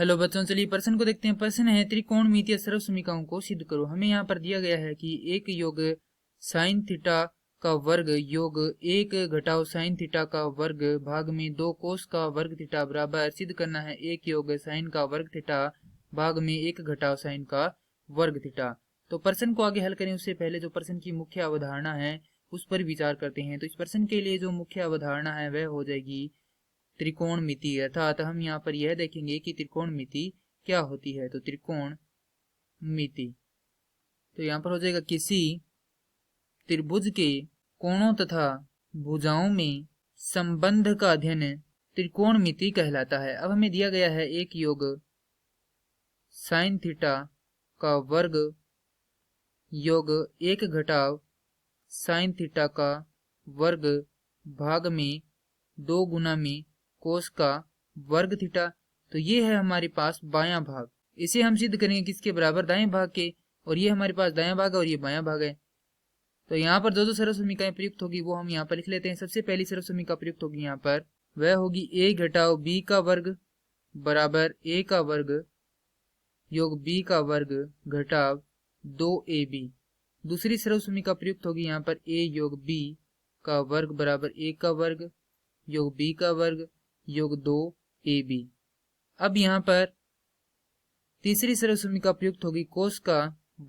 Hello बच्चों, चलिए प्रश्न को देखते हैं। प्रश्न है त्रिकोणमितीय सर्वसमीकरणों को सिद्ध करो। हमें यहाँ पर दिया गया है कि एक योग साइन थीटा का वर्ग योग एक घटाव साइन थीटा का वर्ग भाग में दो कोस का वर्ग थीटा बराबर सिद्ध करना है एक योग साइन का वर्ग थीटा भाग में एक घटाव साइन का वर्ग थीटा। तो प्रश्न को आगे हल करें उससे पहले जो प्रश्न की मुख्य अवधारणा है उस पर विचार करते हैं। तो इस प्रश्न के लिए जो मुख्य अवधारणा है वह हो जाएगी त्रिकोणमिति, अर्थात हम यहाँ पर यह देखेंगे कि त्रिकोणमिति क्या होती है। तो त्रिकोणमिति तो यहाँ पर हो जाएगा किसी त्रिभुज के कोणों तथा भुजाओं में संबंध का अध्ययन त्रिकोणमिति कहलाता है। अब हमें दिया गया है एक योग साइन थीटा का वर्ग योग एक घटाव साइन थीटा का वर्ग भाग में दो गुना में कोस का वर्ग थीटा। तो ये है हमारे पास बायां भाग। इसे हम सिद्ध करेंगे किसके बराबर, दाएं भाग के। और ये हमारे पास दायां भाग है और ये बायां भाग है। तो यहाँ पर जो सर्वसमीकरण प्रयुक्त होगी वो हम यहाँ पर लिख लेते हैं। सबसे पहली सर्वसमीकरण प्रयुक्त होगी यहाँ पर, वह होगी a घटाव b का वर्ग बराबर a का वर्ग योग b का वर्ग घटाव 2ab। दूसरी सर्वसमीकरण प्रयुक्त होगी यहाँ पर a योग b का वर्ग बराबर a का वर्ग योग b का वर्ग योग 2ab। अब यहाँ पर तीसरी सर्वसमीकरण प्रयुक्त होगी कोस का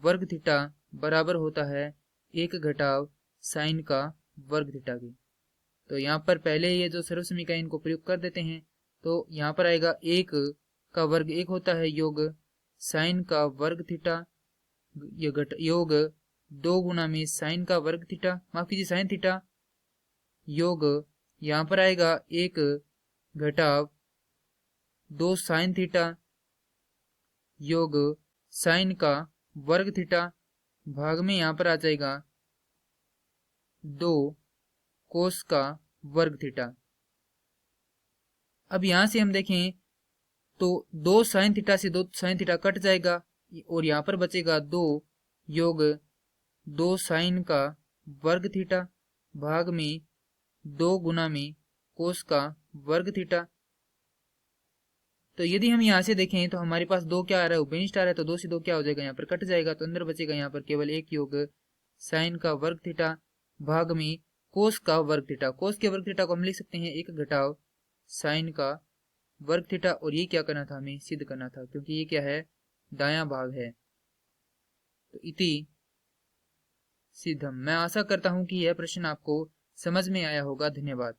वर्ग थीटा बराबर होता है एक घटाव साइन का वर्ग थीटा की। तो यहाँ पर पहले ये जो सर्वसमीकरण इनको प्रयोग कर देते हैं। तो यहाँ पर आएगा एक का वर्ग एक होता है योग साइन का वर्ग थीटा योग दो गुना में साइन का वर्ग थीटा, माफ कीजिए साइन थीटा, योग यहाँ पर आएगा एक घटाव दो साइन थीटा योग साइन का वर्ग थीटा भाग में यहाँ पर आ जाएगा दो कोस का वर्ग थीटा। अब यहां से हम देखें तो दो साइन थीटा से दो साइन थीटा कट जाएगा और यहाँ पर बचेगा दो योग दो साइन का वर्ग थीटा भाग में दो गुना में कोस का वर्ग थीटा। तो यदि हम यहाँ से देखें तो हमारे पास दो क्या आ रहा है, उभयनिष्ठ आ रहा है। तो दो से दो क्या हो जाएगा, यहाँ पर कट जाएगा। तो अंदर बचेगा यहाँ पर केवल एक योग साइन का वर्ग थीटा भाग में कोस का वर्ग थीटा। कोस के वर्ग थीटा को हम लिख सकते हैं एक घटाव साइन का वर्ग थीटा। और ये क्या करना था, हमें सिद्ध करना था, क्योंकि ये क्या है, दायां भाग है। तो इति सिद्धम। मैं आशा करता हूं कि यह प्रश्न आपको समझ में आया होगा। धन्यवाद।